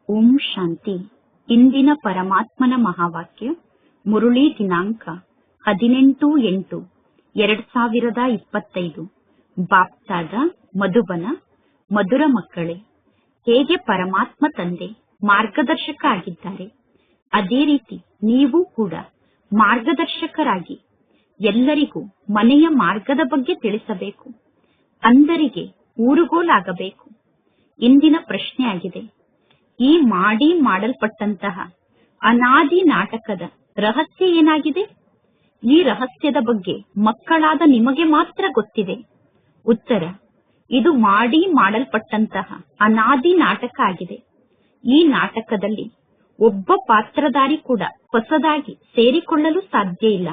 ಓಂ ಶಾಂತಿ. ಇಂದಿನ ಪರಮಾತ್ಮನ ಮಹಾವಾಕ್ಯ ಮುರುಳಿ ದಿನಾಂಕ 18/8/2025. ಬಾಪ್ತಾದ ಮಧುಬನ. ಮಧುರ ಮಕ್ಕಳೇ, ಹೇಗೆ ಪರಮಾತ್ಮ ತಂದೆ ಮಾರ್ಗದರ್ಶಕ ಆಗಿದ್ದಾರೆ, ಅದೇ ರೀತಿ ನೀವು ಕೂಡ ಮಾರ್ಗದರ್ಶಕರಾಗಿ ಎಲ್ಲರಿಗೂ ಮನೆಯ ಮಾರ್ಗದ ಬಗ್ಗೆ ತಿಳಿಸಬೇಕು, ಅಂದರಿಗೆ ಊರುಗೋಲಾಗಬೇಕು. ಇಂದಿನ ಪ್ರಶ್ನೆಯಾಗಿದೆ, ಈ ಮಾಡಲ್ಪಟ್ಟಂತಹ ಅನಾದಿ ನಾಟಕದ ರಹಸ್ಯ ಏನಾಗಿದೆ? ಈ ರಹಸ್ಯದ ಬಗ್ಗೆ ಮಕ್ಕಳಾದ ನಿಮಗೆ ಮಾತ್ರ ಗೊತ್ತಿದೆ. ಉತ್ತರ: ಇದು ಮಾಡಲ್ಪಟ್ಟಂತಹ ಅನಾದಿ ನಾಟಕ ಆಗಿದೆ. ಈ ನಾಟಕದಲ್ಲಿ ಒಬ್ಬ ಪಾತ್ರಧಾರಿ ಕೂಡ ಹೊಸದಾಗಿ ಸೇರಿಕೊಳ್ಳಲು ಸಾಧ್ಯ ಇಲ್ಲ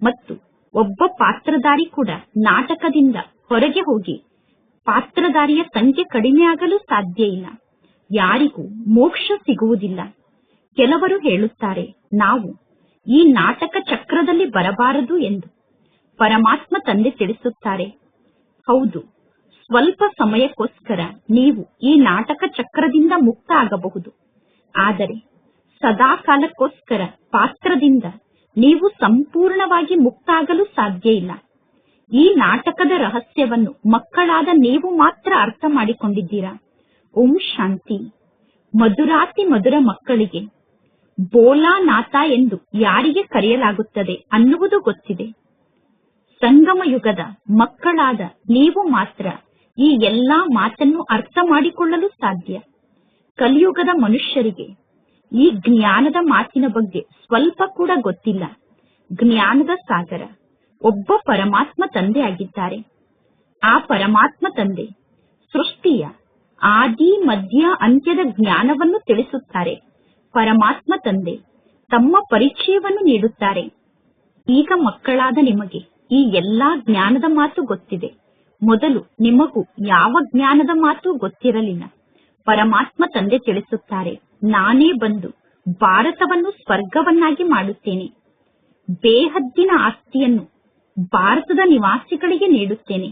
ಮತ್ತು ಒಬ್ಬ ಪಾತ್ರಧಾರಿ ಕೂಡ ನಾಟಕದಿಂದ ಹೊರಗೆ ಹೋಗಿ ಪಾತ್ರಧಾರಿಯ ಸಂಖ್ಯೆ ಕಡಿಮೆಯಾಗಲು ಸಾಧ್ಯ ಇಲ್ಲ. ಯಾರಿಗೂ ಮೋಕ್ಷ ಸಿಗುವುದಿಲ್ಲ. ಕೆಲವರು ಹೇಳುತ್ತಾರೆ, ನಾವು ಈ ನಾಟಕ ಚಕ್ರದಲ್ಲಿ ಬರಬಾರದು ಎಂದು. ಪರಮಾತ್ಮ ತಂದೆ ತಿಳಿಸುತ್ತಾರೆ, ಹೌದು, ಸ್ವಲ್ಪ ಸಮಯಕ್ಕೋಸ್ಕರ ನೀವು ಈ ನಾಟಕ ಚಕ್ರದಿಂದ ಮುಕ್ತ ಆಗಬಹುದು, ಆದರೆ ಸದಾಕಾಲಕ್ಕೋಸ್ಕರ ಪಾತ್ರದಿಂದ ನೀವು ಸಂಪೂರ್ಣವಾಗಿ ಮುಕ್ತ ಆಗಲು ಸಾಧ್ಯ ಇಲ್ಲ. ಈ ನಾಟಕದ ರಹಸ್ಯವನ್ನು ಮಕ್ಕಳಾದ ನೀವು ಮಾತ್ರ ಅರ್ಥ ಮಾಡಿಕೊಂಡಿದ್ದೀರಾ. ಓಂ ಶಾಂತಿ. ಮಧುರಾತಿ ಮಧುರ ಮಕ್ಕಳಿಗೆ ಬೋಲಾನಾಥ ಎಂದು ಯಾರಿಗೆ ಕರೆಯಲಾಗುತ್ತದೆ ಅನ್ನುವುದು ಗೊತ್ತಿದೆ. ಸಂಗಮ ಯುಗದ ಮಕ್ಕಳಾದ ನೀವು ಮಾತ್ರ ಈ ಎಲ್ಲಾ ಮಾತನ್ನು ಅರ್ಥ ಮಾಡಿಕೊಳ್ಳಲು ಸಾಧ್ಯ. ಕಲಿಯುಗದ ಮನುಷ್ಯರಿಗೆ ಈ ಜ್ಞಾನದ ಮಾತಿನ ಬಗ್ಗೆ ಸ್ವಲ್ಪ ಕೂಡ ಗೊತ್ತಿಲ್ಲ. ಜ್ಞಾನದ ಸಾಗರ ಒಬ್ಬ ಪರಮಾತ್ಮ ತಂದೆ ಆಗಿದ್ದಾರೆ. ಆ ಪರಮಾತ್ಮ ತಂದೆ ಸೃಷ್ಟಿಯ ಆದಿ ಮಧ್ಯ ಅಂತ್ಯದ ಜ್ಞಾನವನ್ನು ತಿಳಿಸುತ್ತಾರೆ. ಪರಮಾತ್ಮ ತಂದೆ ತಮ್ಮ ಪರಿಚಯವನ್ನು ನೀಡುತ್ತಾರೆ. ಈಗ ಮಕ್ಕಳಾದ ನಿಮಗೆ ಈ ಎಲ್ಲಾ ಜ್ಞಾನದ ಮಾತು ಗೊತ್ತಿದೆ. ಮೊದಲು ನಿಮಗೂ ಯಾವ ಜ್ಞಾನದ ಮಾತು ಗೊತ್ತಿರಲಿಲ್ಲ. ಪರಮಾತ್ಮ ತಂದೆ ತಿಳಿಸುತ್ತಾರೆ, ನಾನೇ ಬಂದು ಭಾರತವನ್ನು ಸ್ವರ್ಗವನ್ನಾಗಿ ಮಾಡುತ್ತೇನೆ. ಬೇಹದ್ದಿನ ಆಸ್ತಿಯನ್ನು ಭಾರತದ ನಿವಾಸಿಗಳಿಗೆ ನೀಡುತ್ತೇನೆ.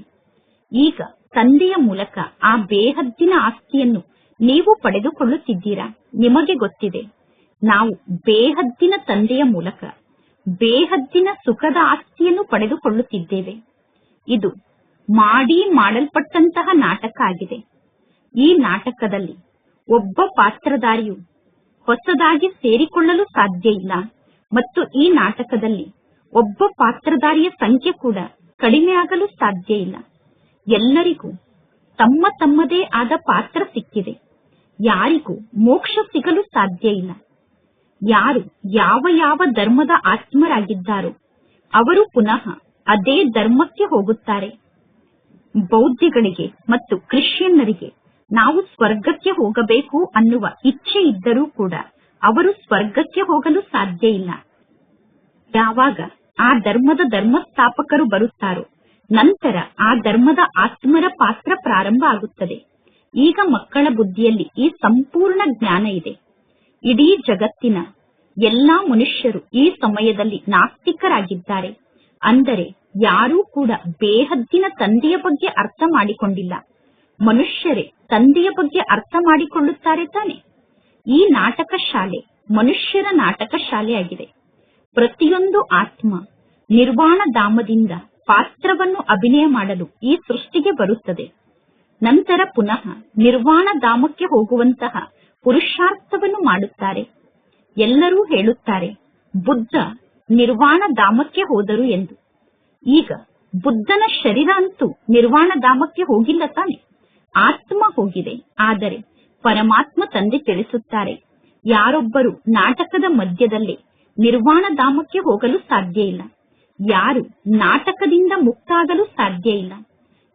ಈಗ ತಂದೆಯ ಮೂಲಕ ಆ ಬೇಹದ್ದಿನ ಆಸ್ತಿಯನ್ನು ನೀವು ಪಡೆದುಕೊಳ್ಳುತ್ತಿದ್ದೀರಾ. ನಿಮಗೆ ಗೊತ್ತಿದೆ, ನಾವು ಬೇಹದ್ದಿನ ತಂದೆಯ ಮೂಲಕ ಬೇಹದ್ದಿನ ಸುಖದ ಆಸ್ತಿಯನ್ನು ಪಡೆದುಕೊಳ್ಳುತ್ತಿದ್ದೇವೆ. ಇದು ಮಾಡಲ್ಪಟ್ಟಂತಹ ನಾಟಕ ಆಗಿದೆ. ಈ ನಾಟಕದಲ್ಲಿ ಒಬ್ಬ ಪಾತ್ರಧಾರಿಯು ಹೊಸದಾಗಿ ಸೇರಿಕೊಳ್ಳಲು ಸಾಧ್ಯ ಇಲ್ಲ ಮತ್ತು ಈ ನಾಟಕದಲ್ಲಿ ಒಬ್ಬ ಪಾತ್ರಧಾರಿಯ ಸಂಖ್ಯೆ ಕೂಡ ಕಡಿಮೆಯಾಗಲು ಸಾಧ್ಯ ಇಲ್ಲ. ಎಲ್ಲರಿಗೂ ತಮ್ಮ ತಮ್ಮದೇ ಆದ ಪಾತ್ರ ಸಿಕ್ಕಿದೆ. ಯಾರಿಗೂ ಮೋಕ್ಷ ಸಿಗಲು ಸಾಧ್ಯ ಇಲ್ಲ. ಯಾರು ಯಾವ ಯಾವ ಧರ್ಮದ ಆತ್ಮರಾಗಿದ್ದಾರೋ ಅವರು ಪುನಃ ಅದೇ ಧರ್ಮಕ್ಕೆ ಹೋಗುತ್ತಾರೆ. ಬೌದ್ಧಿಗಳಿಗೆ ಮತ್ತು ಕ್ರಿಶ್ಚಿಯನ್ನರಿಗೆ ನಾವು ಸ್ವರ್ಗಕ್ಕೆ ಹೋಗಬೇಕು ಅನ್ನುವ ಇಚ್ಛೆ ಇದ್ದರೂ ಕೂಡ ಅವರು ಸ್ವರ್ಗಕ್ಕೆ ಹೋಗಲು ಸಾಧ್ಯ ಇಲ್ಲ. ಯಾವಾಗ ಆ ಧರ್ಮದ ಧರ್ಮಸ್ಥಾಪಕರು ಬರುತ್ತಾರೋ ನಂತರ ಆ ಧರ್ಮದ ಆತ್ಮರ ಪಾತ್ರ ಪ್ರಾರಂಭ ಆಗುತ್ತದೆ. ಈಗ ಮಕ್ಕಳ ಬುದ್ಧಿಯಲ್ಲಿ ಈ ಸಂಪೂರ್ಣ ಜ್ಞಾನ ಇದೆ. ಇಡೀ ಜಗತ್ತಿನ ಎಲ್ಲಾ ಮನುಷ್ಯರು ಈ ಸಮಯದಲ್ಲಿ ನಾಸ್ತಿಕರಾಗಿದ್ದಾರೆ. ಅಂದರೆ ಯಾರೂ ಕೂಡ ಬೇಹದ್ದಿನ ತಂದೆಯ ಬಗ್ಗೆ ಅರ್ಥ ಮಾಡಿಕೊಂಡಿಲ್ಲ. ಮನುಷ್ಯರೇ ತಂದೆಯ ಬಗ್ಗೆ ಅರ್ಥ ಮಾಡಿಕೊಳ್ಳುತ್ತಾರೆ ತಾನೆ. ಈ ನಾಟಕ ಶಾಲೆ ಮನುಷ್ಯರ ನಾಟಕ ಶಾಲೆಯಾಗಿದೆ. ಪ್ರತಿಯೊಂದು ಆತ್ಮ ನಿರ್ವಾಣ ಧಾಮದಿಂದ ಪಾತ್ರವನ್ನು ಅಭಿನಯ ಮಾಡಲು ಈ ಸೃಷ್ಟಿಗೆ ಬರುತ್ತದೆ. ನಂತರ ಪುನಃ ನಿರ್ವಾಣ ಧಾಮಕ್ಕೆ ಹೋಗುವಂತಹ ಪುರುಷಾರ್ಥವನ್ನು ಮಾಡುತ್ತಾರೆ. ಎಲ್ಲರೂ ಹೇಳುತ್ತಾರೆ, ಬುದ್ಧ ನಿರ್ವಾಣ ಧಾಮಕ್ಕೆ ಹೋದರು ಎಂದು. ಈಗ ಬುದ್ಧನ ಶರೀರ ಅಂತೂ ನಿರ್ವಾಣ ಧಾಮಕ್ಕೆ ಹೋಗಿಲ್ಲ ತಾನೆ, ಆತ್ಮ ಹೋಗಿದೆ. ಆದರೆ ಪರಮಾತ್ಮ ತಂದೆ ತಿಳಿಸುತ್ತಾರೆ, ಯಾರೊಬ್ಬರು ನಾಟಕದ ಮಧ್ಯದಲ್ಲೇ ನಿರ್ವಾಣ ಧಾಮಕ್ಕೆ ಹೋಗಲು ಸಾಧ್ಯ ಇಲ್ಲ. ಯಾರು ನಾಟಕದಿಂದ ಮುಕ್ತ ಆಗಲು ಸಾಧ್ಯ ಇಲ್ಲ.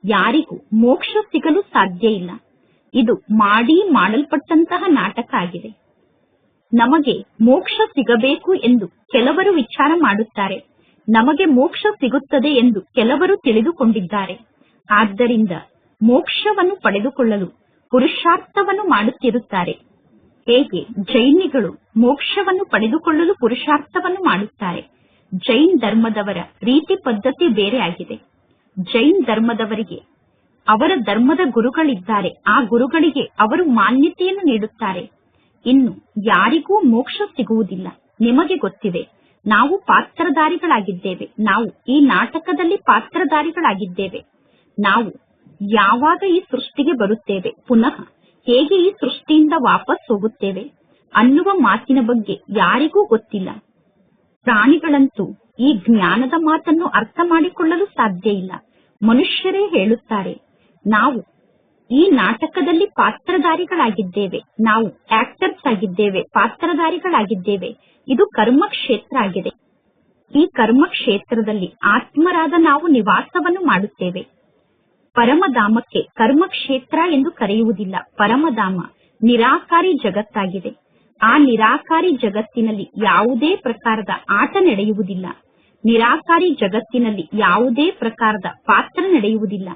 ಯಾರಿಗೂ ಮೋಕ್ಷ ಸಿಗಲು ಸಾಧ್ಯ ಇಲ್ಲ. ಇದು ಮಾಡಲ್ಪಟ್ಟಂತಹ ನಾಟಕ ಆಗಿದೆ. ನಮಗೆ ಮೋಕ್ಷ ಸಿಗಬೇಕು ಎಂದು ಕೆಲವರು ವಿಚಾರ ಮಾಡುತ್ತಾರೆ. ನಮಗೆ ಮೋಕ್ಷ ಸಿಗುತ್ತದೆ ಎಂದು ಕೆಲವರು ತಿಳಿದುಕೊಂಡಿದ್ದಾರೆ. ಆದ್ದರಿಂದ ಮೋಕ್ಷವನ್ನು ಪಡೆದುಕೊಳ್ಳಲು ಪುರುಷಾರ್ಥವನ್ನು ಮಾಡುತ್ತಿರುತ್ತಾರೆ. ಹೇಗೆ ಜೈನಿಗಳು ಮೋಕ್ಷವನ್ನು ಪಡೆದುಕೊಳ್ಳಲು ಪುರುಷಾರ್ಥವನ್ನು ಮಾಡುತ್ತಾರೆ. ಜೈನ್ ಧರ್ಮದವರ ರೀತಿ ಪದ್ಧತಿ ಬೇರೆ ಆಗಿದೆ. ಜೈನ್ ಧರ್ಮದವರಿಗೆ ಅವರ ಧರ್ಮದ ಗುರುಗಳಿದ್ದಾರೆ. ಆ ಗುರುಗಳಿಗೆ ಅವರು ಮಾನ್ಯತೆಯನ್ನು ನೀಡುತ್ತಾರೆ. ಇನ್ನು ಯಾರಿಗೂ ಮೋಕ್ಷ ಸಿಗುವುದಿಲ್ಲ. ನಿಮಗೆ ಗೊತ್ತಿದೆ, ನಾವು ಪಾತ್ರಧಾರಿಗಳಾಗಿದ್ದೇವೆ. ನಾವು ಈ ನಾಟಕದಲ್ಲಿ ಪಾತ್ರಧಾರಿಗಳಾಗಿದ್ದೇವೆ. ನಾವು ಯಾವಾಗ ಈ ಸೃಷ್ಟಿಗೆ ಬರುತ್ತೇವೆ, ಪುನಃ ಹೇಗೆ ಈ ಸೃಷ್ಟಿಯಿಂದ ವಾಪಸ್ ಹೋಗುತ್ತೇವೆ ಅನ್ನುವ ಮಾತಿನ ಬಗ್ಗೆ ಯಾರಿಗೂ ಗೊತ್ತಿಲ್ಲ. ಪ್ರಾಣಿಗಳಂತೂ ಈ ಜ್ಞಾನದ ಮಾತನ್ನು ಅರ್ಥ ಮಾಡಿಕೊಳ್ಳಲು ಸಾಧ್ಯ ಇಲ್ಲ. ಮನುಷ್ಯರೇ ಹೇಳುತ್ತಾರೆ, ನಾವು ಈ ನಾಟಕದಲ್ಲಿ ಪಾತ್ರಧಾರಿಗಳಾಗಿದ್ದೇವೆ, ನಾವು ಆಕ್ಟರ್ಸ್ ಆಗಿದ್ದೇವೆ, ಪಾತ್ರಧಾರಿಗಳಾಗಿದ್ದೇವೆ. ಇದು ಕರ್ಮ ಕ್ಷೇತ್ರ ಆಗಿದೆ. ಈ ಕರ್ಮ ಕ್ಷೇತ್ರದಲ್ಲಿ ಆತ್ಮರಾದ ನಾವು ನಿವಾಸವನ್ನು ಮಾಡುತ್ತೇವೆ. ಪರಮಧಾಮಕ್ಕೆ ಕರ್ಮಕ್ಷೇತ್ರ ಎಂದು ಕರೆಯುವುದಿಲ್ಲ. ಪರಮಧಾಮ ನಿರಾಕಾರಿ ಜಗತ್ತಾಗಿದೆ. ಆ ನಿರಾಕಾರಿ ಜಗತ್ತಿನಲ್ಲಿ ಯಾವುದೇ ಪ್ರಕಾರದ ಆಟ ನಡೆಯುವುದಿಲ್ಲ. ನಿರಾಕಾರಿ ಜಗತ್ತಿನಲ್ಲಿ ಯಾವುದೇ ಪ್ರಕಾರದ ಪಾತ್ರ ನಡೆಯುವುದಿಲ್ಲ.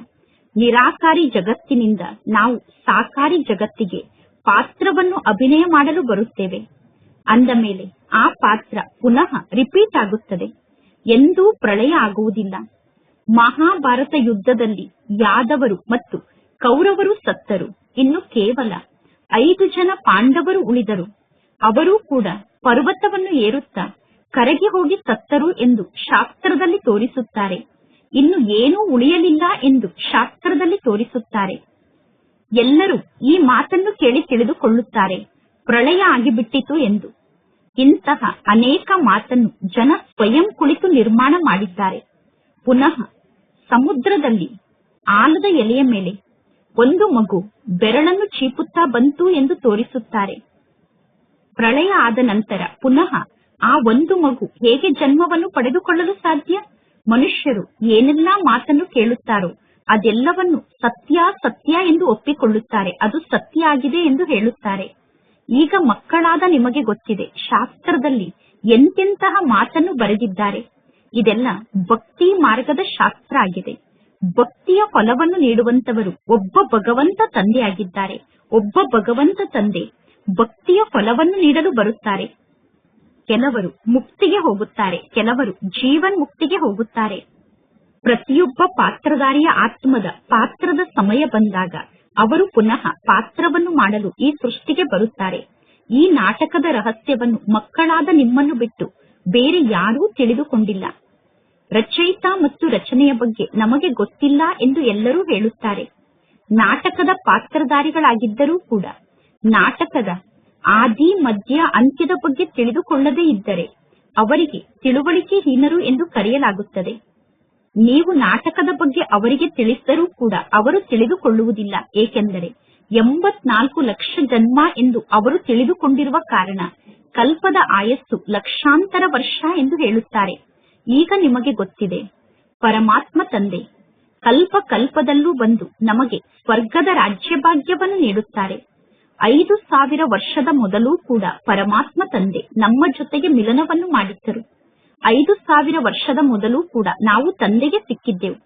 ನಿರಾಕಾರಿ ಜಗತ್ತಿನಿಂದ ನಾವು ಸಾಕಾರಿ ಜಗತ್ತಿಗೆ ಪಾತ್ರವನ್ನು ಅಭಿನಯ ಮಾಡಲು ಬರುತ್ತೇವೆ. ಅಂದ ಮೇಲೆ ಆ ಪಾತ್ರ ಪುನಃ ರಿಪೀಟ್ ಆಗುತ್ತದೆ. ಎಂದೂ ಪ್ರಳಯ ಆಗುವುದಿಲ್ಲ. ಮಹಾಭಾರತ ಯುದ್ಧದಲ್ಲಿ ಯಾದವರು ಮತ್ತು ಕೌರವರು ಸತ್ತರು. ಇನ್ನು ಕೇವಲ 5 ಜನ ಪಾಂಡವರು ಉಳಿದರು. ಅವರೂ ಕೂಡ ಪರ್ವತವನ್ನು ಏರುತ್ತಾ ಕರಗಿ ಹೋಗಿ ಸತ್ತರು ಎಂದು ಶಾಸ್ತ್ರದಲ್ಲಿ ತೋರಿಸುತ್ತಾರೆ. ಇನ್ನು ಏನೂ ಉಳಿಯಲಿಲ್ಲ ಎಂದು ಶಾಸ್ತ್ರದಲ್ಲಿ ತೋರಿಸುತ್ತಾರೆ. ಎಲ್ಲರೂ ಈ ಮಾತನ್ನು ಕೇಳಿ ತಿಳಿದುಕೊಳ್ಳುತ್ತಾರೆ, ಪ್ರಳಯ ಆಗಿಬಿಟ್ಟಿತು ಎಂದು. ಇಂತಹ ಅನೇಕ ಮಾತನ್ನು ಜನ ಸ್ವಯಂ ಕುಳಿತು ನಿರ್ಮಾಣ ಮಾಡಿದ್ದಾರೆ. ಪುನಃ ಸಮುದ್ರದಲ್ಲಿ ಆಲದ ಎಲೆಯ ಮೇಲೆ ಒಂದು ಮಗು ಬೆರಳನ್ನು ಚೀಪುತ್ತಾ ಬಂತು ಎಂದು ತೋರಿಸುತ್ತಾರೆ. ಪ್ರಳಯ ಆದ ನಂತರ ಪುನಃ ಆ ಒಂದು ಮಗು ಹೇಗೆ ಜನ್ಮವನ್ನು ಪಡೆದುಕೊಳ್ಳಲು ಸಾಧ್ಯ? ಮನುಷ್ಯರು ಏನೆಲ್ಲಾ ಮಾತನ್ನು ಕೇಳುತ್ತಾರೋ ಅದೆಲ್ಲವನ್ನು ಸತ್ಯ ಸತ್ಯ ಎಂದು ಒಪ್ಪಿಕೊಳ್ಳುತ್ತಾರೆ. ಅದು ಸತ್ಯ ಆಗಿದೆ ಎಂದು ಹೇಳುತ್ತಾರೆ. ಈಗ ಮಕ್ಕಳಾದ ನಿಮಗೆ ಗೊತ್ತಿದೆ, ಶಾಸ್ತ್ರದಲ್ಲಿ ಎಂತೆಂತಹ ಮಾತನ್ನು ಬರೆದಿದ್ದಾರೆ. ಇದೆಲ್ಲ ಭಕ್ತಿ ಮಾರ್ಗದ ಶಾಸ್ತ್ರ ಆಗಿದೆ. ಭಕ್ತಿಯ ಫಲವನ್ನು ನೀಡುವಂತವರು ಒಬ್ಬ ಭಗವಂತ ತಂದೆಯಾಗಿದ್ದಾರೆ. ಒಬ್ಬ ಭಗವಂತ ತಂದೆ ಭಕ್ತಿಯ ಫಲವನ್ನು ನೀಡಲು ಬರುತ್ತಾರೆ. ಕೆಲವರು ಮುಕ್ತಿಗೆ ಹೋಗುತ್ತಾರೆ, ಕೆಲವರು ಜೀವನ್ ಮುಕ್ತಿಗೆ ಹೋಗುತ್ತಾರೆ. ಪ್ರತಿಯೊಬ್ಬ ಪಾತ್ರಧಾರಿಯ ಆತ್ಮದ ಪಾತ್ರದ ಸಮಯ ಬಂದಾಗ ಅವರು ಪುನಃ ಪಾತ್ರವನ್ನು ಮಾಡಲು ಈ ಸೃಷ್ಟಿಗೆ ಬರುತ್ತಾರೆ. ಈ ನಾಟಕದ ರಹಸ್ಯವನ್ನು ಮಕ್ಕಳಾದ ನಿಮ್ಮನ್ನು ಬಿಟ್ಟು ಬೇರೆ ಯಾರೂ ತಿಳಿದುಕೊಂಡಿಲ್ಲ. ರಚಯಿತ ಮತ್ತು ರಚನೆಯ ಬಗ್ಗೆ ನಮಗೆ ಗೊತ್ತಿಲ್ಲ ಎಂದು ಎಲ್ಲರೂ ಹೇಳುತ್ತಾರೆ. ನಾಟಕದ ಪಾತ್ರಧಾರಿಗಳಾಗಿದ್ದರೂ ಕೂಡ ನಾಟಕದ ಆದಿ ಮಧ್ಯ ಅಂತ್ಯದ ಬಗ್ಗೆ ತಿಳಿದುಕೊಳ್ಳದೇ ಇದ್ದರೆ ಅವರಿಗೆ ತಿಳುವಳಿಕೆಹೀನರು ಎಂದು ಕರೆಯಲಾಗುತ್ತದೆ. ನೀವು ನಾಟಕದ ಬಗ್ಗೆ ಅವರಿಗೆ ತಿಳಿಸಿದರೂ ಕೂಡ ಅವರು ತಿಳಿದುಕೊಳ್ಳುವುದಿಲ್ಲ. ಏಕೆಂದರೆ 84 ಲಕ್ಷ ಜನ್ಮ ಎಂದು ಅವರು ತಿಳಿದುಕೊಂಡಿರುವ ಕಾರಣ ಕಲ್ಪದ ಆಯಸ್ಸು ಲಕ್ಷಾಂತರ ವರ್ಷ ಎಂದು ಹೇಳುತ್ತಾರೆ. ಈಗ ನಿಮಗೆ ಗೊತ್ತಿದೆ, ಪರಮಾತ್ಮ ತಂದೆ ಕಲ್ಪ ಕಲ್ಪದಲ್ಲೂ ಬಂದು ನಮಗೆ ಸ್ವರ್ಗದ ರಾಜ್ಯಭಾಗ್ಯವನ್ನು ನೀಡುತ್ತಾರೆ. 5000 ವರ್ಷದ ಮೊದಲು ಕೂಡ ಪರಮಾತ್ಮ ತಂದೆ ನಮ್ಮ ಜೊತೆಗೆ ಮಿಲನವನ್ನು ಮಾಡಿದ್ದರು. 5000 ವರ್ಷದ ಮೊದಲು ಕೂಡ ನಾವು ತಂದೆಗೆ ಸಿಕ್ಕಿದ್ದೆವು.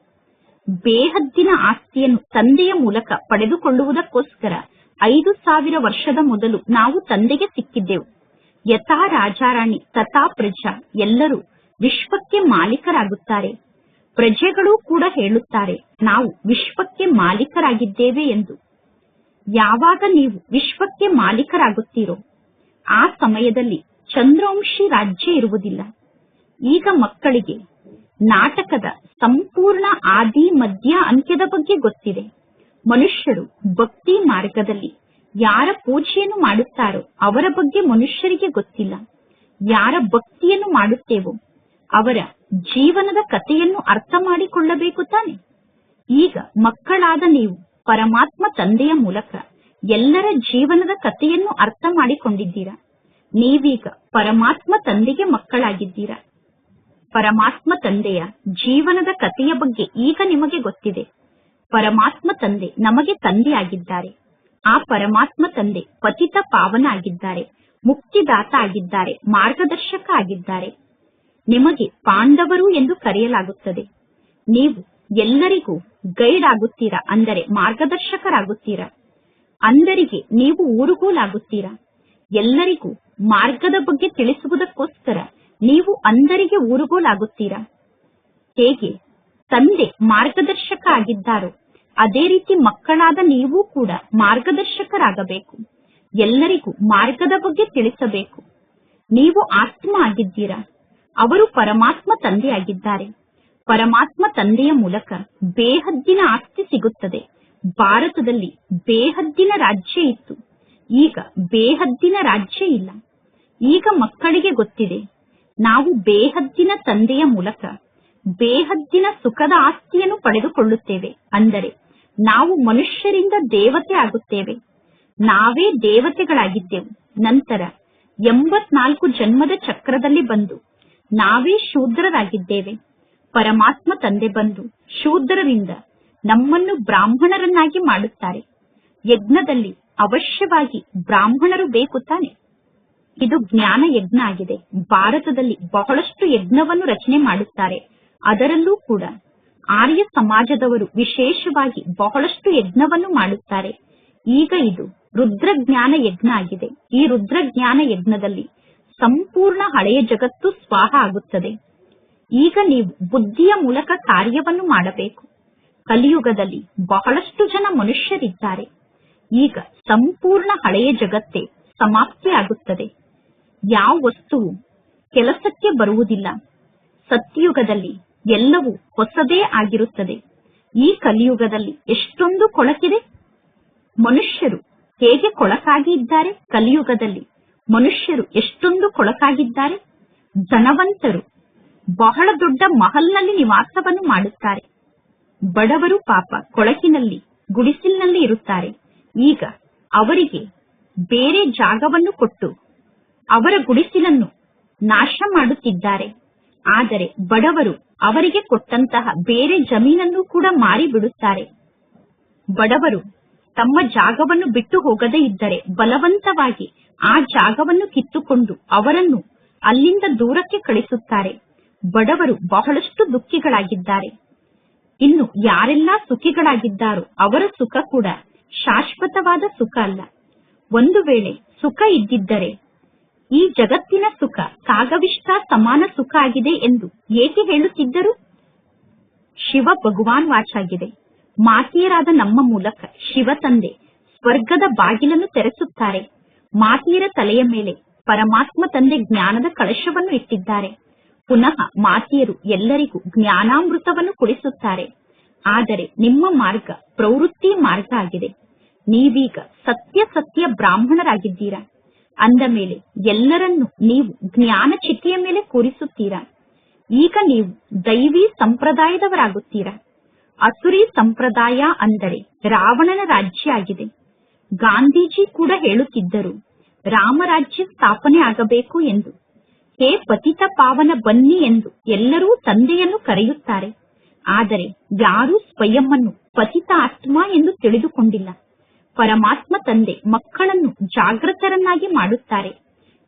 ಬೇಹದ್ದಿನ ಆಸ್ತಿಯನ್ನು ತಂದೆಯ ಮೂಲಕ ಪಡೆದುಕೊಳ್ಳುವುದಕ್ಕೋಸ್ಕರ 5000 ವರ್ಷದ ಮೊದಲು ನಾವು ತಂದೆಗೆ ಸಿಕ್ಕಿದ್ದೆವು. ಯಥಾ ರಾಜಾರಾಣಿ ತಥಾ ಪ್ರಜಾ, ಎಲ್ಲರೂ ವಿಶ್ವಕ್ಕೆ ಮಾಲೀಕರಾಗುತ್ತಾರೆ. ಪ್ರಜೆಗಳು ಕೂಡ ಹೇಳುತ್ತಾರೆ, ನಾವು ವಿಶ್ವಕ್ಕೆ ಮಾಲೀಕರಾಗಿದ್ದೇವೆ ಎಂದು. ಯಾವಾಗ ನೀವು ವಿಶ್ವಕ್ಕೆ ಮಾಲೀಕರಾಗುತ್ತೀರೋ ಆ ಸಮಯದಲ್ಲಿ ಚಂದ್ರವಂಶಿ ರಾಜ್ಯ ಇರುವುದಿಲ್ಲ. ಈಗ ಮಕ್ಕಳಿಗೆ ನಾಟಕದ ಸಂಪೂರ್ಣ ಆದಿ ಮಧ್ಯ ಅಂತ್ಯದ ಬಗ್ಗೆ ಗೊತ್ತಿದೆ. ಮನುಷ್ಯರು ಭಕ್ತಿ ಮಾರ್ಗದಲ್ಲಿ ಯಾರ ಪೂಜೆಯನ್ನು ಮಾಡುತ್ತಾರೋ ಅವರ ಬಗ್ಗೆ ಮನುಷ್ಯರಿಗೆ ಗೊತ್ತಿಲ್ಲ. ಯಾರ ಭಕ್ತಿಯನ್ನು ಮಾಡುತ್ತೇವೋ ಅವರ ಜೀವನದ ಕಥೆಯನ್ನು ಅರ್ಥ ಮಾಡಿಕೊಳ್ಳಬೇಕು ತಾನೆ. ಈಗ ಮಕ್ಕಳಾದ ನೀವು ಪರಮಾತ್ಮ ತಂದೆಯ ಮೂಲಕ ಎಲ್ಲರ ಜೀವನದ ಕಥೆಯನ್ನು ಅರ್ಥ ಮಾಡಿಕೊಂಡಿದ್ದೀರಾ. ನೀವೀಗ ಪರಮಾತ್ಮ ತಂದೆಗೆ ಮಕ್ಕಳಾಗಿದ್ದೀರಾ. ಪರಮಾತ್ಮ ತಂದೆಯ ಜೀವನದ ಕಥೆಯ ಬಗ್ಗೆ ಈಗ ನಿಮಗೆ ಗೊತ್ತಿದೆ. ಪರಮಾತ್ಮ ತಂದೆ ನಮಗೆ ತಂದೆಯಾಗಿದ್ದಾರೆ. ಆ ಪರಮಾತ್ಮ ತಂದೆ ಪತಿತ ಪಾವನ ಆಗಿದ್ದಾರೆ, ಮುಕ್ತಿದಾತ ಆಗಿದ್ದಾರೆ, ಮಾರ್ಗದರ್ಶಕ ಆಗಿದ್ದಾರೆ. ನಿಮಗೆ ಪಾಂಡವರು ಎಂದು ಕರೆಯಲಾಗುತ್ತದೆ. ನೀವು ಎಲ್ಲರಿಗೂ ಗೈಡ್ ಆಗುತ್ತೀರಾ, ಅಂದರೆ ಮಾರ್ಗದರ್ಶಕರಾಗುತ್ತೀರಾ. ಅಂದರಿಗೆ ನೀವು ಊರುಗೋಲಾಗುತ್ತೀರಾ. ಎಲ್ಲರಿಗೂ ಮಾರ್ಗದ ಬಗ್ಗೆ ತಿಳಿಸುವುದಕ್ಕೋಸ್ಕರ ನೀವು ಅಂದರಿಗೆ ಊರುಗೋಲಾಗುತ್ತೀರಾ. ಹೇಗೆ ತಂದೆ ಮಾರ್ಗದರ್ಶಕ ಆಗಿದ್ದಾರೋ ಅದೇ ರೀತಿ ಮಕ್ಕಳಾದ ನೀವು ಕೂಡ ಮಾರ್ಗದರ್ಶಕರಾಗಬೇಕು. ಎಲ್ಲರಿಗೂ ಮಾರ್ಗದ ಬಗ್ಗೆ ತಿಳಿಸಬೇಕು. ನೀವು ಆತ್ಮ ಆಗಿದ್ದೀರಾ, ಅವರು ಪರಮಾತ್ಮ ತಂದೆಯಾಗಿದ್ದಾರೆ. ಪರಮಾತ್ಮ ತಂದೆಯ ಮೂಲಕ ಬೇಹದ್ದಿನ ಆಸ್ತಿ ಸಿಗುತ್ತದೆ. ಭಾರತದಲ್ಲಿ ಬೇಹದ್ದಿನ ರಾಜ್ಯ ಇತ್ತು, ಈಗ ಬೇಹದ್ದಿನ ರಾಜ್ಯ ಇಲ್ಲ. ಈಗ ಮಕ್ಕಳಿಗೆ ಗೊತ್ತಿದೆ, ನಾವು ಬೇಹದ್ದಿನ ತಂದೆಯ ಮೂಲಕ ಬೇಹದ್ದಿನ ಸುಖದ ಆಸ್ತಿಯನ್ನು ಪಡೆದುಕೊಳ್ಳುತ್ತೇವೆ. ಅಂದರೆ ನಾವು ಮನುಷ್ಯರಿಂದ ದೇವತೆ ಆಗುತ್ತೇವೆ. ನಾವೇ ದೇವತೆಗಳಾಗಿದ್ದೆವು. ನಂತರ 84 ಜನ್ಮದ ಚಕ್ರದಲ್ಲಿ ಬಂದು ನಾವೇ ಶೂದ್ರರಾಗಿದ್ದೇವೆ. ಪರಮಾತ್ಮ ತಂದೆ ಬಂದು ಶೂದ್ರರಿಂದ ನಮ್ಮನ್ನು ಬ್ರಾಹ್ಮಣರನ್ನಾಗಿ ಮಾಡುತ್ತಾರೆ. ಯಜ್ಞದಲ್ಲಿ ಅವಶ್ಯವಾಗಿ ಬ್ರಾಹ್ಮಣರು ಬೇಕು ತಾನೆ. ಇದು ಜ್ಞಾನ ಯಜ್ಞ ಆಗಿದೆ. ಭಾರತದಲ್ಲಿ ಬಹಳಷ್ಟು ಯಜ್ಞವನ್ನು ರಚನೆ ಮಾಡುತ್ತಾರೆ. ಅದರಲ್ಲೂ ಕೂಡ ಆರ್ಯ ಸಮಾಜದವರು ವಿಶೇಷವಾಗಿ ಬಹಳಷ್ಟು ಯಜ್ಞವನ್ನು ಮಾಡುತ್ತಾರೆ. ಈಗ ಇದು ರುದ್ರಜ್ಞಾನ ಯಜ್ಞ ಆಗಿದೆ. ಈ ರುದ್ರಜ್ಞಾನ ಯಜ್ಞದಲ್ಲಿ ಸಂಪೂರ್ಣ ಹಳೆಯ ಜಗತ್ತು ಸ್ವಾಹ ಆಗುತ್ತದೆ. ಈಗ ನೀವು ಬುದ್ಧಿಯ ಮೂಲಕ ಕಾರ್ಯವನ್ನು ಮಾಡಬೇಕು. ಕಲಿಯುಗದಲ್ಲಿ ಬಹಳಷ್ಟು ಜನ ಮನುಷ್ಯರಿದ್ದಾರೆ. ಈಗ ಸಂಪೂರ್ಣ ಹಳೆಯ ಜಗತ್ತೇ ಸಮಾಪ್ತಿಯಾಗುತ್ತದೆ. ಯಾವ ವಸ್ತುವು ಕೆಲಸಕ್ಕೆ ಬರುವುದಿಲ್ಲ. ಸತ್ಯಯುಗದಲ್ಲಿ ಎಲ್ಲವೂ ಹೊಸದೇ ಆಗಿರುತ್ತದೆ. ಈ ಕಲಿಯುಗದಲ್ಲಿ ಎಷ್ಟೊಂದು ಕೊಳಕಿದೆ. ಮನುಷ್ಯರು ಹೇಗೆ ಕೊಳಕಾಗಿ ಇದ್ದಾರೆ. ಕಲಿಯುಗದಲ್ಲಿ ಮನುಷ್ಯರು ಎಷ್ಟೊಂದು ಕೊಳಕಾಗಿದ್ದಾರೆ. ಧನವಂತರು ಬಹಳ ದೊಡ್ಡ ಮಹಲ್ನಲ್ಲಿ ನಿವಾಸವನ್ನು ಮಾಡುತ್ತಾರೆ. ಬಡವರು ಪಾಪ ಕೊಳಕಿನಲ್ಲಿ ಗುಡಿಸಿಲಿನಲ್ಲಿ ಇರುತ್ತಾರೆ. ಈಗ ಅವರಿಗೆ ಬೇರೆ ಜಾಗವನ್ನು ಕೊಟ್ಟು ಅವರ ಗುಡಿಸಿಲನ್ನು ನಾಶ ಮಾಡುತ್ತಿದ್ದಾರೆ. ಆದರೆ ಬಡವರು ಅವರಿಗೆ ಕೊಟ್ಟಂತಹ ಬೇರೆ ಜಮೀನನ್ನು ಕೂಡ ಮಾರಿ ಬಿಡುತ್ತಾರೆ. ಬಡವರು ತಮ್ಮ ಜಾಗವನ್ನು ಬಿಟ್ಟು ಹೋಗದೇ ಇದ್ದರೆ ಬಲವಂತವಾಗಿ ಆ ಜಾಗವನ್ನು ಕಿತ್ತುಕೊಂಡು ಅವರನ್ನು ಅಲ್ಲಿಂದ ದೂರಕ್ಕೆ ಕಳಿಸುತ್ತಾರೆ. ಬಡವರು ಬಹಳಷ್ಟು ದುಃಖಿಗಳಾಗಿದ್ದಾರೆ. ಇನ್ನು ಯಾರೆಲ್ಲ ಸುಖಿಗಳಾಗಿದ್ದಾರೋ ಅವರ ಸುಖ ಕೂಡ ಶಾಶ್ವತವಾದ ಸುಖ ಅಲ್ಲ. ಒಂದು ವೇಳೆ ಸುಖ ಇದ್ದಿದ್ದರೆ ಈ ಜಗತ್ತಿನ ಸುಖ ಕಾಗವಿಷ್ಟ ಸಮಾನ ಸುಖ ಆಗಿದೆ ಎಂದು ಏಕೆ ಹೇಳುತ್ತಿದ್ದರು. ಶಿವ ಭಗವಾನ್ ವಾಚಾಗಿದೆ. ಮಾತೆಯರಾದ ನಮ್ಮ ಮೂಲಕ ಶಿವ ತಂದೆ ಸ್ವರ್ಗದ ಬಾಗಿಲನ್ನು ತೆರೆಸುತ್ತಾರೆ. ಮಾತೆಯರ ತಲೆಯ ಮೇಲೆ ಪರಮಾತ್ಮ ತಂದೆ ಜ್ಞಾನದ ಕಳಶವನ್ನು ಇಟ್ಟಿದ್ದಾರೆ. ಪುನಃ ಮಾತೆಯರು ಎಲ್ಲರಿಗೂ ಜ್ಞಾನಾಮೃತವನ್ನು ಕುಡಿಸುತ್ತಾರೆ. ಆದರೆ ನಿಮ್ಮ ಮಾರ್ಗ ಪ್ರವೃತ್ತಿ ಮಾರ್ಗ ಆಗಿದೆ. ನೀವೀಗ ಸತ್ಯ ಸತ್ಯ ಬ್ರಾಹ್ಮಣರಾಗಿದ್ದೀರಾ. ಅಂದ ಮೇಲೆ ಎಲ್ಲರನ್ನೂ ನೀವು ಜ್ಞಾನ ಚಿತೆಯ ಮೇಲೆ ಕೂರಿಸುತ್ತೀರಾ. ಈಗ ನೀವು ದೈವಿ ಸಂಪ್ರದಾಯದವರಾಗುತ್ತೀರಾ. ಅಸುರಿ ಸಂಪ್ರದಾಯ ಅಂದರೆ ರಾವಣನ ರಾಜ್ಯ ಆಗಿದೆ. ಗಾಂಧೀಜಿ ಕೂಡ ಹೇಳುತ್ತಿದ್ದರು, ರಾಮರಾಜ್ಯ ಸ್ಥಾಪನೆ ಆಗಬೇಕು ಎಂದು. ಹೇ ಪತಿತ ಪಾವನ ಬನ್ನಿ ಎಂದು ಎಲ್ಲರೂ ತಂದೆಯನ್ನು ಕರೆಯುತ್ತಾರೆ. ಆದರೆ ಯಾರೂ ಸ್ವಯಂವನ್ನು ಪತಿತ ಆತ್ಮ ಎಂದು ತಿಳಿದುಕೊಂಡಿಲ್ಲ. ಪರಮಾತ್ಮ ತಂದೆ ಮಕ್ಕಳನ್ನು ಜಾಗೃತರನ್ನಾಗಿ ಮಾಡುತ್ತಾರೆ.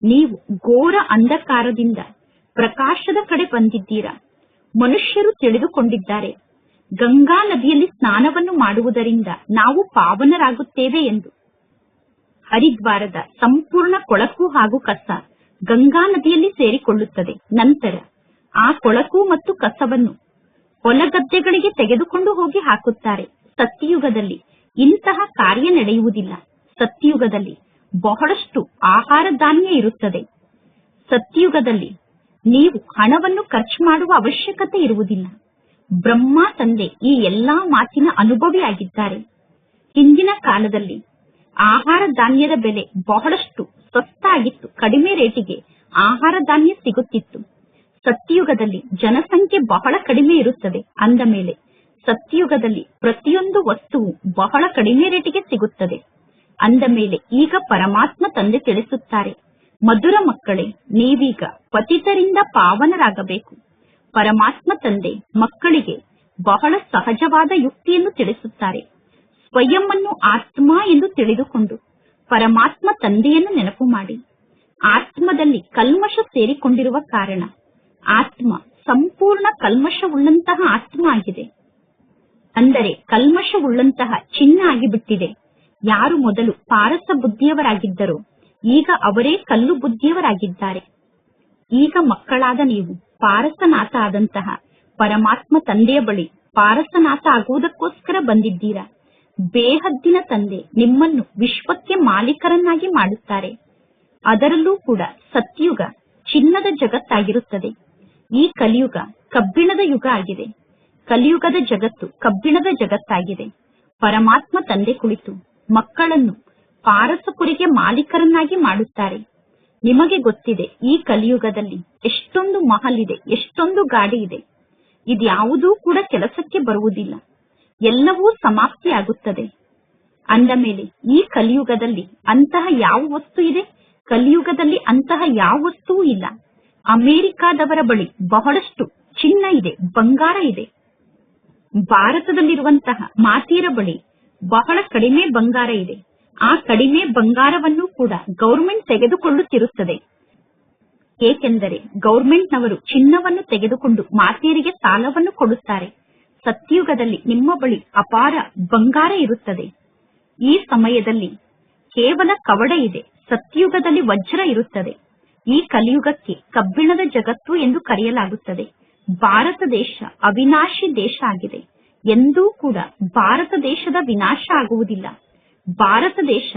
ನೀವು ಘೋರ ಅಂಧಕಾರದಿಂದ ಪ್ರಕಾಶದ ಕಡೆ ಬಂದಿದ್ದೀರಾ. ಮನುಷ್ಯರು ತಿಳಿದುಕೊಂಡಿದ್ದಾರೆ, ಗಂಗಾ ನದಿಯಲ್ಲಿ ಸ್ನಾನವನ್ನು ಮಾಡುವುದರಿಂದ ನಾವು ಪಾವನರಾಗುತ್ತೇವೆ ಎಂದು. ಹರಿದ್ವಾರದ ಸಂಪೂರ್ಣ ಕೊಳಕು ಹಾಗೂ ಕಸ ಗಂಗಾ ನದಿಯಲ್ಲಿ ಸೇರಿಕೊಳ್ಳುತ್ತದೆ. ನಂತರ ಆ ಕೊಳಕು ಮತ್ತು ಕಸವನ್ನು ಹೊಲಗದ್ದೆಗಳಿಗೆ ತೆಗೆದುಕೊಂಡು ಹೋಗಿ ಹಾಕುತ್ತಾರೆ. ಸತ್ಯಯುಗದಲ್ಲಿ ಇಂತಹ ಕಾರ್ಯ ನಡೆಯುವುದಿಲ್ಲ. ಸತ್ಯಯುಗದಲ್ಲಿ ಬಹಳಷ್ಟು ಆಹಾರ ಧಾನ್ಯ ಇರುತ್ತದೆ. ಸತ್ಯಯುಗದಲ್ಲಿ ನೀವು ಹಣವನ್ನು ಖರ್ಚು ಮಾಡುವ ಅವಶ್ಯಕತೆ ಇರುವುದಿಲ್ಲ. ಬ್ರಹ್ಮ ತಂದೆ ಈ ಎಲ್ಲಾ ಮಾತಿನ ಅನುಭವಿಯಾಗಿದ್ದಾರೆ. ಹಿಂದಿನ ಕಾಲದಲ್ಲಿ ಆಹಾರ ಧಾನ್ಯದ ಬೆಲೆ ಬಹಳಷ್ಟು ಸ್ವಸ್ಥ ಆಗಿತ್ತು. ಕಡಿಮೆ ರೇಟಿಗೆ ಆಹಾರ ಧಾನ್ಯ ಸಿಗುತ್ತಿತ್ತು. ಸತ್ಯಯುಗದಲ್ಲಿ ಜನಸಂಖ್ಯೆ ಬಹಳ ಕಡಿಮೆ ಇರುತ್ತದೆ. ಅಂದ ಮೇಲೆ ಸತ್ಯಯುಗದಲ್ಲಿ ಪ್ರತಿಯೊಂದು ವಸ್ತುವು ಬಹಳ ಕಡಿಮೆ ರೇಟಿಗೆ ಸಿಗುತ್ತದೆ. ಅಂದ ಮೇಲೆ ಈಗ ಪರಮಾತ್ಮ ತಂದೆ ತಿಳಿಸುತ್ತಾರೆ, ಮಧುರ ಮಕ್ಕಳೇ, ನೀವೀಗ ಪತಿತರಿಂದ ಪಾವನರಾಗಬೇಕು. ಪರಮಾತ್ಮ ತಂದೆ ಮಕ್ಕಳಿಗೆ ಬಹಳ ಸಹಜವಾದ ಯುಕ್ತಿಯನ್ನು ತಿಳಿಸುತ್ತಾರೆ. ಸ್ವಯಂವನ್ನು ಆತ್ಮ ಎಂದು ತಿಳಿದುಕೊಂಡು ಪರಮಾತ್ಮ ತಂದೆಯನ್ನು ನೆನಪು ಮಾಡಿ. ಆತ್ಮದಲ್ಲಿ ಕಲ್ಮಶ ಸೇರಿಕೊಂಡಿರುವ ಕಾರಣ ಆತ್ಮ ಸಂಪೂರ್ಣ ಕಲ್ಮಶವುಳ್ಳಂತಹ ಆತ್ಮ ಆಗಿದೆ. ಅಂದರೆ ಕಲ್ಮಶವುಳ್ಳಂತಹ ಚಿನ್ನ ಆಗಿಬಿಟ್ಟಿದೆ. ಯಾರು ಮೊದಲು ಪಾರಸ ಬುದ್ಧಿಯವರಾಗಿದ್ದರೋ ಈಗ ಅವರೇ ಕಲ್ಲು ಬುದ್ಧಿಯವರಾಗಿದ್ದಾರೆ. ಈಗ ಮಕ್ಕಳಾದ ನೀವು ಪಾರಸನಾಥ ಆದಂತಹ ಪರಮಾತ್ಮ ತಂದೆಯ ಬಳಿ ಪಾರಸನಾಥ ಆಗುವುದಕ್ಕೋಸ್ಕರ ಬಂದಿದ್ದೀರಾ. ಬೇಹದ್ದಿನ ತಂದೆ ನಿಮ್ಮನ್ನು ವಿಶ್ವಕ್ಕೆ ಮಾಲೀಕರನ್ನಾಗಿ ಮಾಡುತ್ತಾರೆ. ಅದರಲ್ಲೂ ಕೂಡ ಸತ್ಯುಗ ಚಿನ್ನದ ಜಗತ್ತಾಗಿರುತ್ತದೆ. ಈ ಕಲಿಯುಗ ಕಬ್ಬಿಣದ ಯುಗ ಆಗಿದೆ. ಕಲಿಯುಗದ ಜಗತ್ತು ಕಬ್ಬಿಣದ ಜಗತ್ತಾಗಿದೆ. ಪರಮಾತ್ಮ ತಂದೆ ಕುಳಿತು ಮಕ್ಕಳನ್ನು ಪಾರಸಪುರಿಗೆ ಮಾಲೀಕರನ್ನಾಗಿ ಮಾಡುತ್ತಾರೆ. ನಿಮಗೆ ಗೊತ್ತಿದೆ, ಈ ಕಲಿಯುಗದಲ್ಲಿ ಎಷ್ಟೊಂದು ಮಹಲ್ ಇದೆ, ಎಷ್ಟೊಂದು ಗಾಡಿ ಇದೆ. ಇದ್ಯಾವುದೂ ಕೂಡ ಕೆಲಸಕ್ಕೆ ಬರುವುದಿಲ್ಲ. ಎಲ್ಲವೂ ಸಮಾಪ್ತಿಯಾಗುತ್ತದೆ. ಅಂದ ಮೇಲೆ ಈ ಕಲಿಯುಗದಲ್ಲಿ ಅಂತಹ ಯಾವ ವಸ್ತು ಇದೆ? ಕಲಿಯುಗದಲ್ಲಿ ಅಂತಹ ಯಾವ ವಸ್ತುವೂ ಇಲ್ಲ. ಅಮೆರಿಕಾದವರ ಬಳಿ ಬಹಳಷ್ಟು ಚಿನ್ನ ಇದೆ, ಬಂಗಾರ ಇದೆ. ಭಾರತದಲ್ಲಿರುವಂತಹ ಮಾತೆಯರ ಬಳಿ ಬಹಳ ಕಡಿಮೆ ಬಂಗಾರ ಇದೆ. ಆ ಕಡಿಮೆ ಬಂಗಾರವನ್ನು ಕೂಡ ಗೌರ್ಮೆಂಟ್ ತೆಗೆದುಕೊಳ್ಳುತ್ತಿರುತ್ತದೆ. ಏಕೆಂದರೆ ಗೌರ್ಮೆಂಟ್ನವರು ಚಿನ್ನವನ್ನು ತೆಗೆದುಕೊಂಡು ಮಾತೆಯರಿಗೆ ಸಾಲವನ್ನು ಕೊಡುತ್ತಾರೆ. ಸತ್ಯುಗದಲ್ಲಿ ನಿಮ್ಮ ಬಳಿ ಅಪಾರ ಬಂಗಾರ ಇರುತ್ತದೆ. ಈ ಸಮಯದಲ್ಲಿ ಕೇವಲ ಕವಡ ಇದೆ. ಸತ್ಯುಗದಲ್ಲಿ ವಜ್ರ ಇರುತ್ತದೆ. ಈ ಕಲಿಯುಗಕ್ಕೆ ಕಬ್ಬಿಣದ ಜಗತ್ತು ಎಂದು ಕರೆಯಲಾಗುತ್ತದೆ. ಭಾರತ ದೇಶ ಅವಿನಾಶಿ ದೇಶ ಆಗಿದೆ. ಎಂದೂ ಕೂಡ ಭಾರತ ದೇಶದ ವಿನಾಶ ಆಗುವುದಿಲ್ಲ. ಭಾರತ ದೇಶ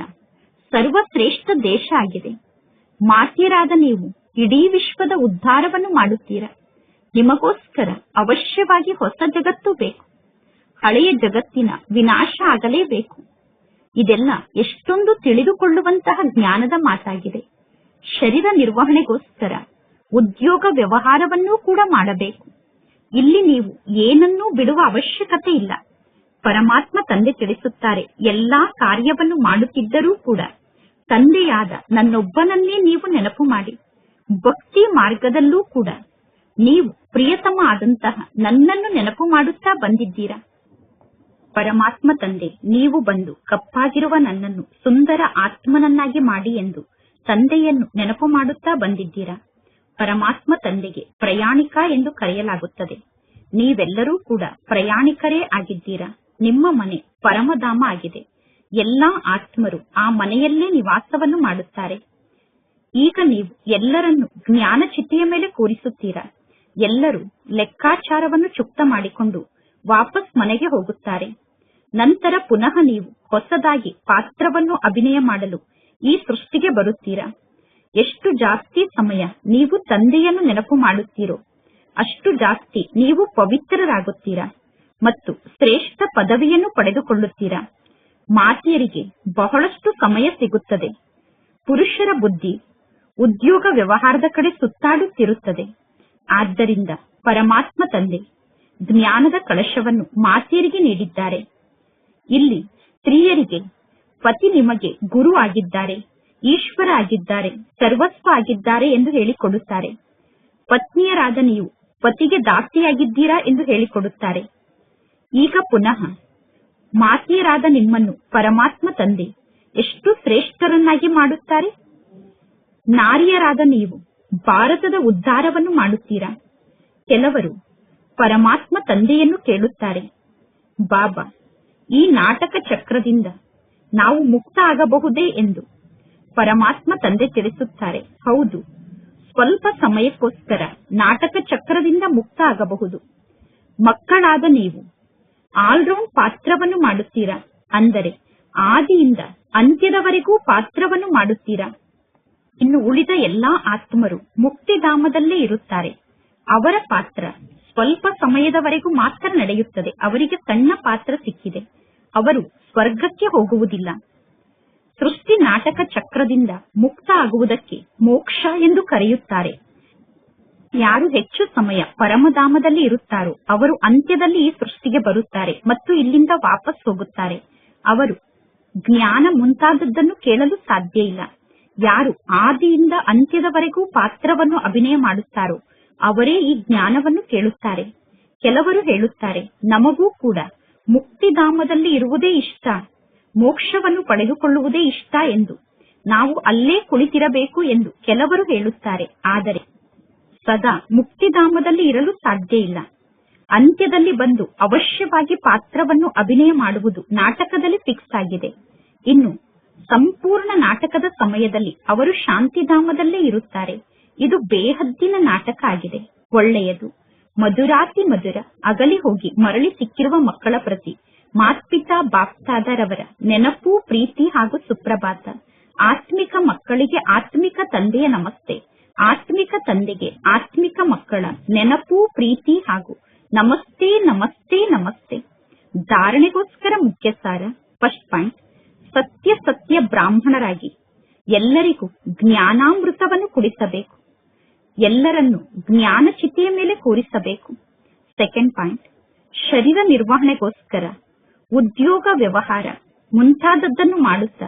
ಸರ್ವಶ್ರೇಷ್ಠ ದೇಶ ಆಗಿದೆ. ಮಾತೆಯರಾದ ನೀವು ಇಡೀ ವಿಶ್ವದ ಉದ್ಧಾರವನ್ನು ಮಾಡುತ್ತೀರಾ. ನಿಮಗೋಸ್ಕರ ಅವಶ್ಯವಾಗಿ ಹೊಸ ಜಗತ್ತು ಬೇಕು. ಹಳೆಯ ಜಗತ್ತಿನ ವಿನಾಶ ಆಗಲೇಬೇಕು. ಇದೆಲ್ಲ ಎಷ್ಟೊಂದು ತಿಳಿದುಕೊಳ್ಳುವಂತಹ ಜ್ಞಾನದ ಮಾತಾಗಿದೆ. ಶರೀರ ನಿರ್ವಹಣೆಗೋಸ್ಕರ ಉದ್ಯೋಗ ವ್ಯವಹಾರವನ್ನೂ ಕೂಡ ಮಾಡಬೇಕು. ಇಲ್ಲಿ ನೀವು ಏನನ್ನೂ ಬಿಡುವ ಅವಶ್ಯಕತೆ ಇಲ್ಲ. ಪರಮಾತ್ಮ ತಂದೆ ತಿಳಿಸುತ್ತಾರೆ, ಎಲ್ಲಾ ಕಾರ್ಯವನ್ನು ಮಾಡುತ್ತಿದ್ದರೂ ಕೂಡ ತಂದೆಯಾದ ನನ್ನೊಬ್ಬನನ್ನೇ ನೀವು ನೆನಪು ಮಾಡಿ. ಭಕ್ತಿ ಮಾರ್ಗದಲ್ಲೂ ಕೂಡ ನೀವು ಪ್ರಿಯತಮ ಆದಂತಹ ನನ್ನನ್ನು ನೆನಪು ಮಾಡುತ್ತಾ ಬಂದಿದ್ದೀರಾ. ಪರಮಾತ್ಮ ತಂದೆ ನೀವು ಬಂದು ಕಪ್ಪಾಗಿರುವ ನನ್ನನ್ನು ಸುಂದರ ಆತ್ಮನನ್ನಾಗಿ ಮಾಡಿ ಎಂದು ತಂದೆಯನ್ನು ನೆನಪು ಮಾಡುತ್ತಾ ಬಂದಿದ್ದೀರಾ. ಪರಮಾತ್ಮ ತಂದೆಗೆ ಪ್ರಯಾಣಿಕ ಎಂದು ಕರೆಯಲಾಗುತ್ತದೆ. ನೀವೆಲ್ಲರೂ ಕೂಡ ಪ್ರಯಾಣಿಕರೇ ಆಗಿದ್ದೀರಾ. ನಿಮ್ಮ ಮನೆ ಪರಮಧಾಮ ಆಗಿದೆ. ಎಲ್ಲಾ ಆತ್ಮರು ಆ ಮನೆಯಲ್ಲೇ ನಿವಾಸವನ್ನು ಮಾಡುತ್ತಾರೆ. ಈಗ ನೀವು ಎಲ್ಲರನ್ನು ಜ್ಞಾನ ಚಿತೆಯ ಮೇಲೆ ಕೂರಿಸುತ್ತೀರಾ. ಎಲ್ಲರೂ ಲೆಕ್ಕಾಚಾರವನ್ನು ಚುಕ್ತ ಮಾಡಿಕೊಂಡು ವಾಪಸ್ ಮನೆಗೆ ಹೋಗುತ್ತಾರೆ. ನಂತರ ಪುನಃ ನೀವು ಹೊಸದಾಗಿ ಪಾತ್ರವನ್ನು ಅಭಿನಯ ಮಾಡಲು ಈ ಸೃಷ್ಟಿಗೆ ಬರುತ್ತೀರಾ. ಎಷ್ಟು ಜಾಸ್ತಿ ಸಮಯ ನೀವು ತಂದೆಯನ್ನು ನೆನಪು ಮಾಡುತ್ತೀರೋ ಅಷ್ಟು ಜಾಸ್ತಿ ನೀವು ಪವಿತ್ರರಾಗುತ್ತೀರಾ ಮತ್ತು ಶ್ರೇಷ್ಠ ಪದವಿಯನ್ನು ಪಡೆದುಕೊಳ್ಳುತ್ತೀರಾ. ಮಾತೆಯರಿಗೆ ಬಹಳಷ್ಟು ಸಮಯ ಸಿಗುತ್ತದೆ. ಪುರುಷರ ಬುದ್ಧಿ ಉದ್ಯೋಗ ವ್ಯವಹಾರದ ಕಡೆ ಸುತ್ತಾಡುತ್ತಿರುತ್ತದೆ. ಆದ್ದರಿಂದ ಪರಮಾತ್ಮ ತಂದೆ ಜ್ಞಾನದ ಕಳಶವನ್ನು ಮಾತೆಯರಿಗೆ ನೀಡಿದ್ದಾರೆ. ಇಲ್ಲಿ ಸ್ತ್ರೀಯರಿಗೆ ಪತಿ ನಿಮಗೆ ಗುರು ಆಗಿದ್ದಾರೆ, ಈಶ್ವರ ಆಗಿದ್ದಾರೆ, ಸರ್ವಸ್ವ ಆಗಿದ್ದಾರೆ ಎಂದು ಹೇಳಿಕೊಡುತ್ತಾರೆ. ಪತ್ನಿಯರಾದ ನೀವು ಪತಿಗೆ ದಾಸಿಯಾಗಿದ್ದೀರಾ ಎಂದು ಹೇಳಿಕೊಡುತ್ತಾರೆ. ಈಗ ಪುನಃ ಮಾತೆಯರಾದ ನಿಮ್ಮನ್ನು ಪರಮಾತ್ಮ ತಂದೆ ಎಷ್ಟು ಶ್ರೇಷ್ಠರನ್ನಾಗಿ ಮಾಡುತ್ತಾರೆ. ನಾರಿಯರಾದ ನೀವು ಭಾರತದ ಉದ್ಧಾರವನ್ನು ಮಾಡುತ್ತೀರಾ. ಕೆಲವರು ಪರಮಾತ್ಮ ತಂದೆಯನ್ನು ಕೇಳುತ್ತಾರೆ, ಬಾಬಾ, ಈ ನಾಟಕ ಚಕ್ರದಿಂದ ನಾವು ಮುಕ್ತ ಆಗಬಹುದೇ ಎಂದು. ಪರಮಾತ್ಮ ತಂದೆ ತಿಳಿಸುತ್ತಾರೆ, ಹೌದು, ಸ್ವಲ್ಪ ಸಮಯಕ್ಕೋಸ್ಕರ ನಾಟಕ ಚಕ್ರದಿಂದ ಮುಕ್ತ ಆಗಬಹುದು. ಮಕ್ಕಳಾದ ನೀವು ಆಲ್ರೌಂಡ್ ಪಾತ್ರವನ್ನು ಮಾಡುತ್ತೀರಾ, ಅಂದರೆ ಆದಿಯಿಂದ ಅಂತ್ಯದವರೆಗೂ ಪಾತ್ರವನ್ನು ಮಾಡುತ್ತೀರಾ. ಇನ್ನು ಉಳಿದ ಎಲ್ಲಾ ಆತ್ಮರು ಮುಕ್ತಿಧಾಮದಲ್ಲೇ ಇರುತ್ತಾರೆ. ಅವರ ಪಾತ್ರ ಸ್ವಲ್ಪ ಸಮಯದವರೆಗೂ ಮಾತ್ರ ನಡೆಯುತ್ತದೆ. ಅವರಿಗೆ ಸಣ್ಣ ಪಾತ್ರ ಸಿಕ್ಕಿದೆ. ಅವರು ಸ್ವರ್ಗಕ್ಕೆ ಹೋಗುವುದಿಲ್ಲ. ಸೃಷ್ಟಿ ನಾಟಕ ಚಕ್ರದಿಂದ ಮುಕ್ತ ಆಗುವುದಕ್ಕೆ ಮೋಕ್ಷ ಎಂದು ಕರೆಯುತ್ತಾರೆ. ಯಾರು ಹೆಚ್ಚು ಸಮಯ ಪರಮಧಾಮದಲ್ಲಿ ಇರುತ್ತಾರೋ ಅವರು ಅಂತ್ಯದಲ್ಲಿ ಈ ಸೃಷ್ಟಿಗೆ ಬರುತ್ತಾರೆ ಮತ್ತು ಇಲ್ಲಿಂದ ವಾಪಸ್ ಹೋಗುತ್ತಾರೆ. ಅವರು ಜ್ಞಾನ ಮುಂತಾದದ್ದನ್ನು ಕೇಳಲು ಸಾಧ್ಯ ಇಲ್ಲ. ಯಾರು ಆದಿಯಿಂದ ಅಂತ್ಯದವರೆಗೂ ಪಾತ್ರವನ್ನು ಅಭಿನಯ ಮಾಡುತ್ತಾರೋ ಅವರೇ ಈ ಜ್ಞಾನವನ್ನು ಕೇಳುತ್ತಾರೆ. ಕೆಲವರು ಹೇಳುತ್ತಾರೆ, ನಮಗೂ ಕೂಡ ಮುಕ್ತಿಧಾಮದಲ್ಲಿ ಇರುವುದೇ ಇಷ್ಟ, ಮೋಕ್ಷವನ್ನು ಪಡೆದುಕೊಳ್ಳುವುದೇ ಇಷ್ಟ ಎಂದು, ನಾವು ಅಲ್ಲೇ ಕುಳಿತಿರಬೇಕು ಎಂದು ಕೆಲವರು ಹೇಳುತ್ತಾರೆ. ಆದರೆ ಸದಾ ಮುಕ್ತಿಧಾಮದಲ್ಲಿ ಇರಲು ಸಾಧ್ಯ ಇಲ್ಲ. ಅಂತ್ಯದಲ್ಲಿ ಬಂದು ಅವಶ್ಯವಾಗಿ ಪಾತ್ರವನ್ನು ಅಭಿನಯ ಮಾಡುವುದು ನಾಟಕದಲ್ಲಿ ಫಿಕ್ಸ್ ಆಗಿದೆ. ಇನ್ನು ಸಂಪೂರ್ಣ ನಾಟಕದ ಸಮಯದಲ್ಲಿ ಅವರು ಶಾಂತಿಧಾಮದಲ್ಲೇ ಇರುತ್ತಾರೆ. ಇದು ಬೇಹದ್ದಿನ ನಾಟಕ ಆಗಿದೆ. ಒಳ್ಳೆಯದು. ಮಧುರಾತಿ ಮಧುರ ಅಗಲಿ ಹೋಗಿ ಮರಳಿ ಸಿಕ್ಕಿರುವ ಮಕ್ಕಳ ಪ್ರತಿ ಮಾತ್ಪಿತಾ ಬಾಪ್ತಾದರವರ ನೆನಪು, ಪ್ರೀತಿ ಹಾಗೂ ಸುಪ್ರಭಾತ. ಆತ್ಮಿಕ ಮಕ್ಕಳಿಗೆ ಆತ್ಮಿಕ ತಂದೆಯ ನಮಸ್ತೆ. ಆತ್ಮಿಕ ತಂದೆಗೆ ಆತ್ಮಿಕ ಮಕ್ಕಳ ನೆನಪು, ಪ್ರೀತಿ ಹಾಗೂ ನಮಸ್ತೆ ನಮಸ್ತೆ ನಮಸ್ತೆ. ಧಾರಣೆಗೋಸ್ಕರ ಮುಖ್ಯ ಸಾರ. ಫಸ್ಟ್ ಪಾಯಿಂಟ್, ಸತ್ಯ ಸತ್ಯ ಬ್ರಾಹ್ಮಣರಾಗಿ ಎಲ್ಲರಿಗೂ ಜ್ಞಾನಾಮೃತವನ್ನು ಕುಡಿಸಬೇಕು. ಎಲ್ಲರನ್ನು ಜ್ಞಾನ ಚಿತೆಯ ಮೇಲೆ ಕೂರಿಸಬೇಕು. ಸೆಕೆಂಡ್ ಪಾಯಿಂಟ್, ಶರೀರ ನಿರ್ವಹಣೆಗೋಸ್ಕರ ಉದ್ಯೋಗ, ವ್ಯವಹಾರ ಮುಂತಾದದ್ದನ್ನು ಮಾಡುತ್ತಾ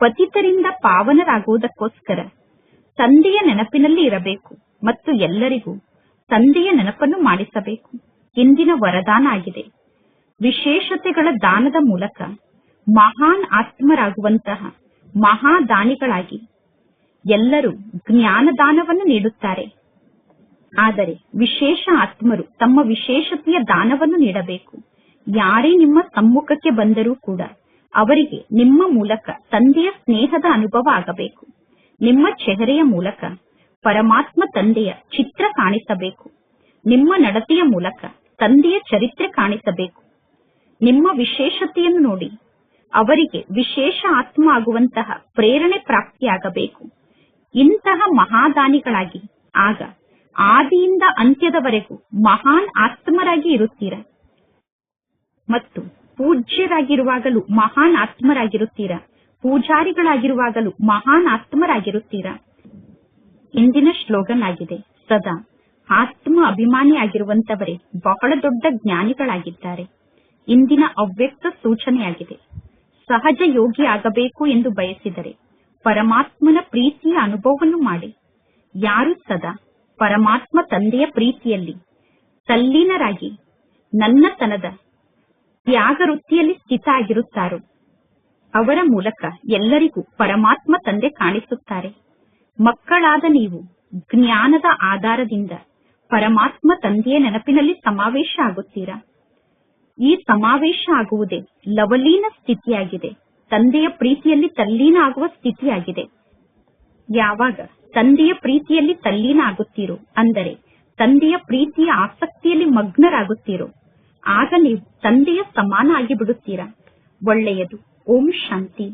ಪತಿತರಿಂದ ಪಾವನರಾಗುವುದಕ್ಕೋಸ್ಕರ ತಂದೆಯ ನೆನಪಿನಲ್ಲಿ ಇರಬೇಕು ಮತ್ತು ಎಲ್ಲರಿಗೂ ತಂದೆಯ ನೆನಪನ್ನು ಮಾಡಿಸಬೇಕು. ಇಂದಿನ ವರದಾನ ಆಗಿದೆ. ವಿಶೇಷತೆಗಳ ದಾನದ ಮೂಲಕ ಮಹಾನ್ ಆತ್ಮರಾಗುವಂತಹ ಮಹಾದಾನಿಗಳಾಗಿ ಎಲ್ಲರೂ ಜ್ಞಾನದಾನವನ್ನು ನೀಡುತ್ತಾರೆ. ಆದರೆ ವಿಶೇಷ ಆತ್ಮರು ತಮ್ಮ ವಿಶೇಷತೆಯ ದಾನವನ್ನು ನೀಡಬೇಕು. ಯಾರೇ ನಿಮ್ಮ ಸಮ್ಮುಖಕ್ಕೆ ಬಂದರೂ ಕೂಡ ಅವರಿಗೆ ನಿಮ್ಮ ಮೂಲಕ ತಂದೆಯ ಸ್ನೇಹದ ಅನುಭವ ಆಗಬೇಕು. ನಿಮ್ಮ ಚೆಹರೆಯ ಮೂಲಕ ಪರಮಾತ್ಮ ತಂದೆಯ ಚಿತ್ರ ಕಾಣಿಸಬೇಕು. ನಿಮ್ಮ ನಡತೆಯ ಮೂಲಕ ತಂದೆಯ ಚರಿತ್ರೆ ಕಾಣಿಸಬೇಕು. ನಿಮ್ಮ ವಿಶೇಷತೆಯನ್ನು ನೋಡಿ ಅವರಿಗೆ ವಿಶೇಷ ಆತ್ಮ ಆಗುವಂತಹ ಪ್ರೇರಣೆ ಪ್ರಾಪ್ತಿಯಾಗಬೇಕು. ಇಂತಹ ಮಹಾದಾನಿಗಳಾಗಿ ಆಗ ಆದಿಯಿಂದ ಅಂತ್ಯದವರೆಗೂ ಮಹಾನ್ ಆತ್ಮರಾಗಿ ಇರುತ್ತೀರಾ ಮತ್ತು ಪೂಜ್ಯರಾಗಿರುವಾಗಲೂ ಮಹಾನ್ ಆತ್ಮರಾಗಿರುತ್ತೀರಾ. ಪೂಜಾರಿಗಳಾಗಿರುವಾಗಲೂ ಮಹಾನ್ ಆತ್ಮರಾಗಿರುತ್ತೀರಾ. ಇಂದಿನ ಶ್ಲೋಗನ್ ಆಗಿದೆ, ಸದಾ ಆತ್ಮ ಅಭಿಮಾನಿಯಾಗಿರುವಂತವರೇ ಬಹಳ ದೊಡ್ಡ ಜ್ಞಾನಿಗಳಾಗಿದ್ದಾರೆ. ಇಂದಿನ ಅವ್ಯಕ್ತ ಸೂಚನೆಯಾಗಿದೆ, ಸಹಜ ಯೋಗಿ ಆಗಬೇಕು ಎಂದು ಬಯಸಿದರೆ ಪರಮಾತ್ಮನ ಪ್ರೀತಿಯ ಅನುಭವವನ್ನು ಮಾಡಿ. ಯಾರು ಸದಾ ಪರಮಾತ್ಮ ತಂದೆಯ ಪ್ರೀತಿಯಲ್ಲಿ ತಲ್ಲೀನರಾಗಿ ನನ್ನತನದ ತ್ಯಾಗ ವೃತ್ತಿಯಲ್ಲಿ ಸ್ಥಿತ ಆಗಿರುತ್ತಾರೋ ಅವರ ಮೂಲಕ ಎಲ್ಲರಿಗೂ ಪರಮಾತ್ಮ ತಂದೆ ಕಾಣಿಸುತ್ತಾರೆ. ಮಕ್ಕಳಾದ ನೀವು ಜ್ಞಾನದ ಆಧಾರದಿಂದ ಪರಮಾತ್ಮ ತಂದೆಯ ನೆನಪಿನಲ್ಲಿ ಸಮಾವೇಶ ಆಗುತ್ತೀರಾ. ಈ ಸಮಾವೇಶ ಆಗುವುದೇ ಲವಲೀನ ಸ್ಥಿತಿಯಾಗಿದೆ. ತಂದೆಯ ಪ್ರೀತಿಯಲ್ಲಿ ತಲ್ಲೀನ ಆಗುವ ಸ್ಥಿತಿಯಾಗಿದೆ. ಯಾವಾಗ ತಂದೆಯ ಪ್ರೀತಿಯಲ್ಲಿ ತಲ್ಲೀನ ಆಗುತ್ತೀರೋ, ಅಂದರೆ ತಂದೆಯ ಪ್ರೀತಿಯ ಆಸಕ್ತಿಯಲ್ಲಿ ಮಗ್ನರಾಗುತ್ತೀರೋ, ಆಗ ನೀವು ತಂದೆಯ ಸಮಾನ ಆಗಿಬಿಡುತ್ತೀರಾ. ಒಳ್ಳೆಯದು. ಓಂ ಶಾಂತಿ.